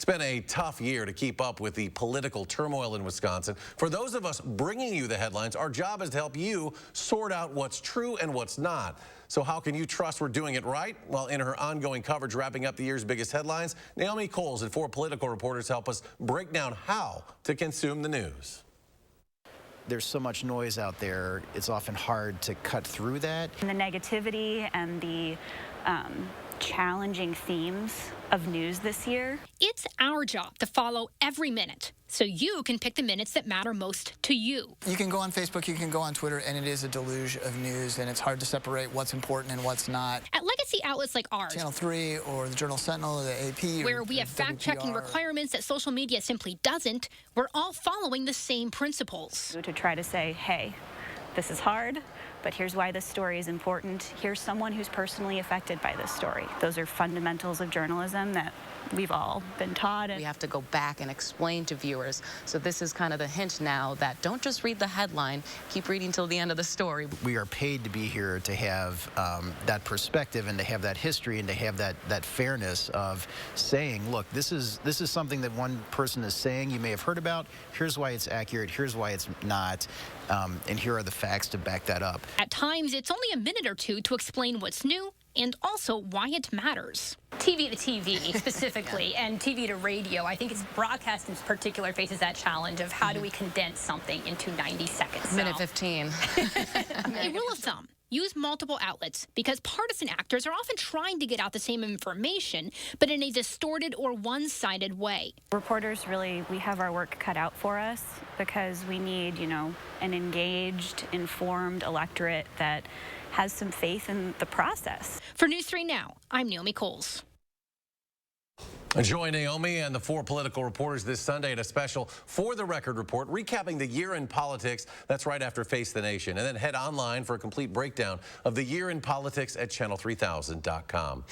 been a tough year to keep up with the political turmoil in Wisconsin. For those of us bringing you the headlines, our job is to help you sort out what's true and what's not. So how can you trust we're doing it right? Well, in her ongoing coverage wrapping up the year's biggest headlines, Naomi Coles and 4 political reporters help us break down how to consume the news. There's so much noise out there, it's often hard to cut through that. The negativity and the challenging themes of news this year. It's our job to follow every minute so you can pick the minutes that matter most to you. You can go on Facebook, you can go on Twitter, and it is a deluge of news, and it's hard to separate what's important and what's not. At legacy outlets like ours, Channel 3 or the Journal Sentinel or the AP, where we have fact-checking requirements that social media simply doesn't, we're all following the same principles. To try to say, hey, this is hard, but here's why this story is important. Here's someone who's personally affected by this story. Those are fundamentals of journalism that we've all been taught. We have to go back and explain to viewers. So this is kind of the hint now that don't just read the headline, keep reading till the end of the story. We are paid to be here to have that perspective and to have that history and to have that fairness of saying, look, this is something that one person is saying you may have heard about. Here's why it's accurate. Here's why it's not. And here are the facts to back that up. At times, it's only a minute or two to explain what's new and also why it matters. TV to TV specifically, and TV to radio. I think it's broadcast in particular faces that challenge of how do we condense something into 90 seconds. Minute 15. A rule of thumb. Use multiple outlets because partisan actors are often trying to get out the same information, but in a distorted or one-sided way. Reporters really, we have our work cut out for us because we need, an engaged, informed electorate that has some faith in the process. For News 3 Now, I'm Naomi Coles. Join Naomi and the 4 political reporters this Sunday at a special For the Record report, recapping the year in politics. That's right after Face the Nation. And then head online for a complete breakdown of the year in politics at channel3000.com.